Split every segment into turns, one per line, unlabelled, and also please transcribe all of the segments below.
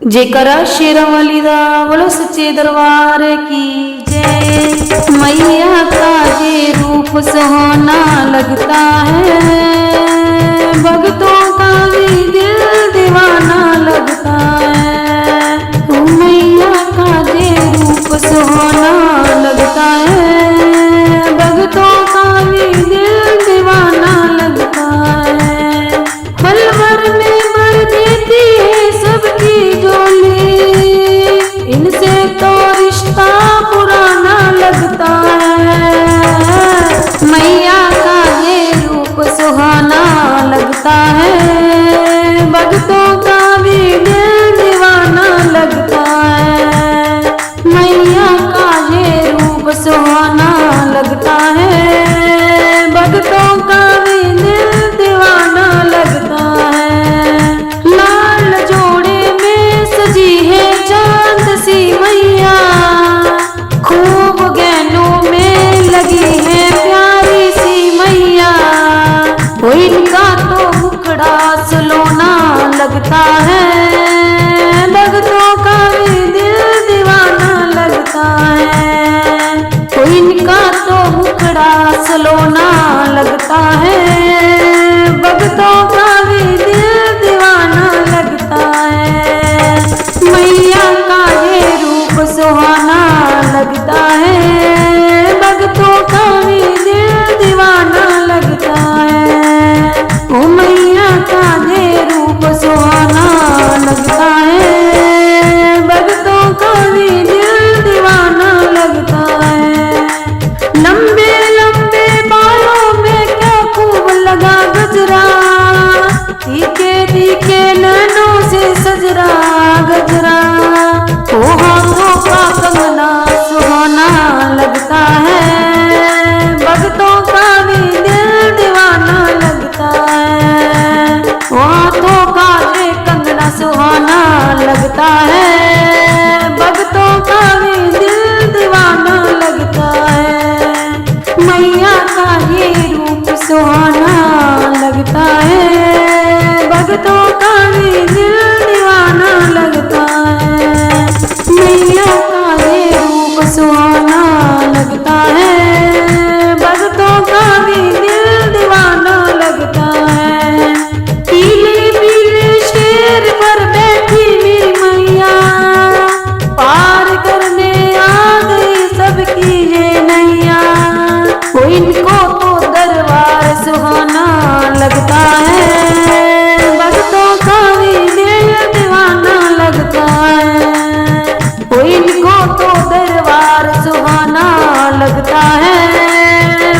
जेकरा शेरवाली दा बोलो सच्चे दरबार की जय। मैया का ये रूप सुहाना लगता है, भक्तों का भी दिल दीवाना लगता है। मैया का ये रूप सुहाना लगता है, भक्तों का भी दिल दीवाना लगता है। पल भर में भर देती है सबकी झोली, इनसे तो रिश्ता पुराना लगता है। मैया का ये रूप सुहाना लगता है, भक्तों का भी दिल दीवाना लगता है। मैया का ये रूप सुहाना लगता है, भक्तों का भी दिल दीवाना लगता है। लाल जोड़े में सजी है चांद सी मैया, खूब गहनों में लगी है प्यारी सी मैया। वो इनका तो मुखड़ा सुलोना लगता है, भक्तों का भी दिल दीवाना लगता है। वो इनका तो मुखड़ा सुलोना लगता है, भक्तों का भी दिल दीवाना लगता है। मैया का ये रूप सुहाना लगता है, भक्तों का भी दिल दीवाना लगता है। ओ मैया का ये रूप सुहाना लगता है, भक्तों का भी दिल दीवाना लगता है। लंबे लंबे बालों में क्या खूब लगा गजरा, तीखे तीखे नैनों से सजरा गजरा। ओ हाथों का कंगना सुहाना लगता है, भक्तों का भी दिल दीवाना लगता है। ओ हाथों का ये कंगना सुहाना लगता है, भक्तों का भी दिल दीवाना लगता है। मैया का ये रूप सुहाना लगता है, भक्तों का भी दिल दीवाना लगता है। मैया का ये रूप सुहाना लगता है, भक्तों का भी दिल दीवाना लगता है। पीले पीले शेर पर बैठी मेरी मैया, पार करने आ गई सबकी ये नैया। वो इनको तो दरबार सुहाना लगता है, भक्तों का भी दिल दीवाना लगता है। वो इनको तो दरबार सुहाना लगता है,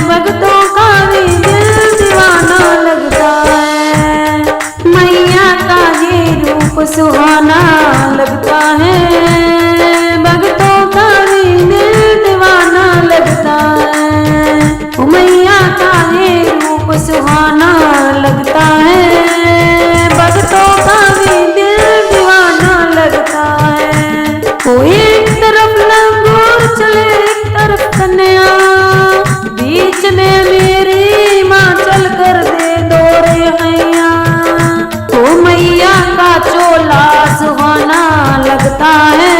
भक्तों का भी दिल दीवाना लगता है। मैया का ये रूप सुहाना लगता है, भक्तों का भी दिल दीवाना लगता है। ओ मैया का ये रूप सुहाना लगता है, भक्तों का भी दिल दीवाना लगता है। ओ एक तरफ लंगूर चले एक तरफ कन्या, बीच में मेरी माँ चल कर दे दो रे हैया। ओ मैया का चोला सुहाना लगता है,